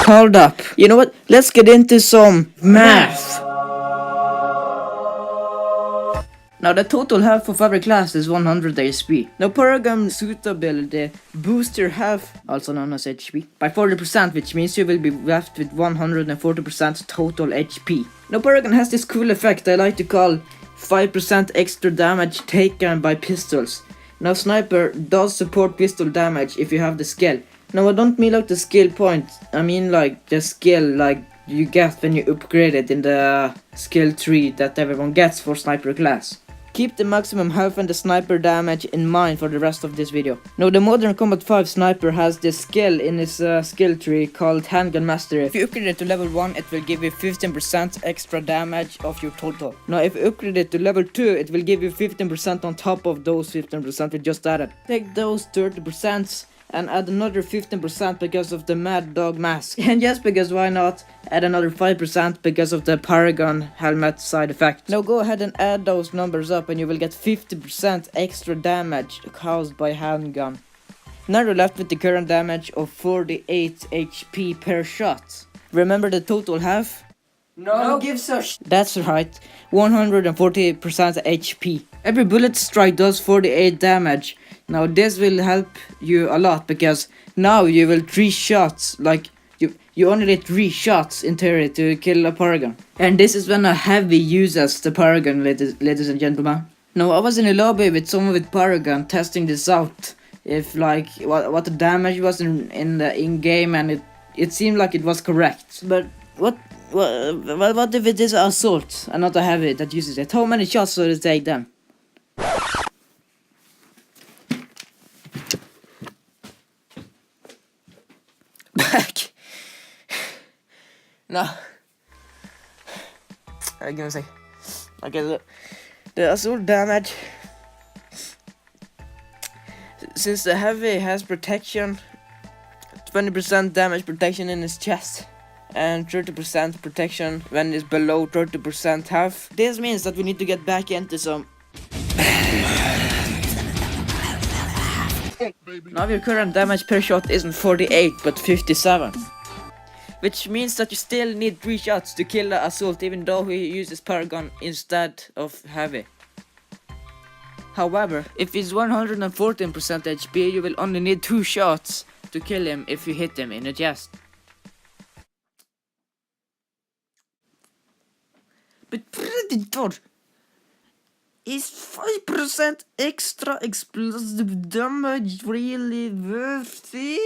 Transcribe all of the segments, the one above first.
Hold up. You know what? Let's get into some math. Now the total health of every class is 100 HP. Now Paragon suitability boosts your health, also known as HP, by 40%, which means you will be left with 140% total HP. Now Paragon has this cool effect I like to call 5% extra damage taken by pistols. Now Sniper does support pistol damage if you have the skill. Now I don't mean like the skill point, I mean like the skill like you get when you upgrade it in the skill tree that everyone gets for Sniper class. Keep the maximum health and the sniper damage in mind for the rest of this video. Now the Modern Combat 5 sniper has this skill in his skill tree called Handgun Mastery. If you upgrade it to level 1, it will give you 15% extra damage of your total. Now if you upgrade it to level 2, it will give you 15% on top of those 15% we just added. Take those 30% and add another 15% because of the Mad Dog mask. And just because why not, add another 5% because of the Paragon helmet side effect. Now go ahead and add those numbers up and you will get 50% extra damage caused by handgun. Now you're left with the current damage of 48 HP per shot. Remember the total health? No gives a That's right, 148% HP. Every bullet strike does 48 damage. Now this will help you a lot because now you will 3 shots, like you only need 3 shots in theory to kill a Paragon. And this is when a heavy uses the Paragon, ladies and gentlemen. Now I was in a lobby with someone with Paragon testing this out. If like what the damage was in the in-game, and it seemed like it was correct. But what if it is assault and not a heavy that uses it? How many shots will it take then? Back. No. I'm gonna say. Okay, the assault damage. Since the heavy has protection, 20% damage protection in his chest, and 30% protection when it's below 30% health. This means that we need to get back into some. Now your current damage per shot isn't 48 but 57. Which means that you still need 3 shots to kill the assault even though he uses Paragon instead of heavy. However, if he's 114% HP, you will only need 2 shots to kill him if you hit him in the chest. But Predator is 5% extra explosive damage really worth it?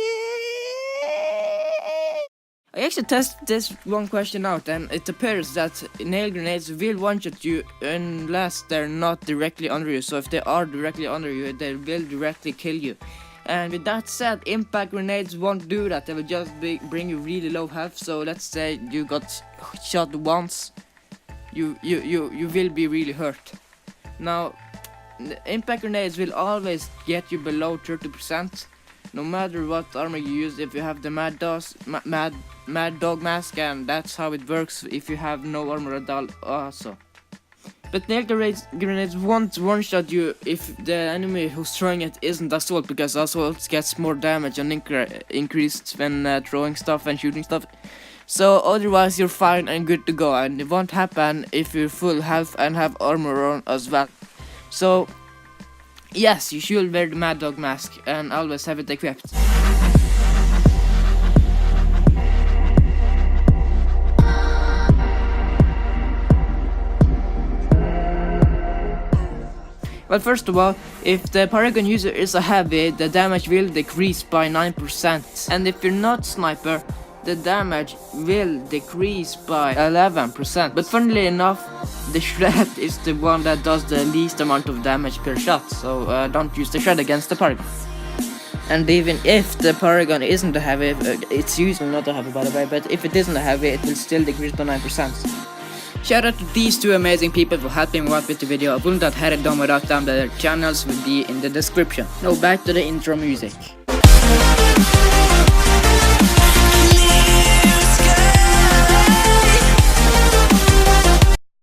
I actually tested this one question out, and it appears that nail grenades will one-shot you unless they're not directly under you. So if they are directly under you, they will directly kill you. And with that said, impact grenades won't do that. They will just bring you really low health. So let's say you got shot once, you will be really hurt. Now, the impact grenades will always get you below 30%, no matter what armor you use. If you have the Mad Dog mask, and that's how it works if you have no armor at all also. But nail grenades won't one-shot you if the enemy who's throwing it isn't assault, because assault gets more damage and increased when throwing stuff and shooting stuff. So otherwise you're fine and good to go, and it won't happen if you're full health and have armor on as well. So yes, you should wear the Mad Dog mask and always have it equipped. Well, first of all, if the Paragon user is a heavy, the damage will decrease by 9%. And if you're not sniper, the damage will decrease by 11%. But funnily enough, the shred is the one that does the least amount of damage per shot. So don't use the shred against the Paragon. And even if the Paragon isn't a heavy, it's usually not a heavy by the way, but if it isn't a heavy, it will still decrease by 9%. Shout out to these 2 amazing people for helping me out with the video. I wouldn't have had it done without them. Their channels will be in the description. Now back to the intro music.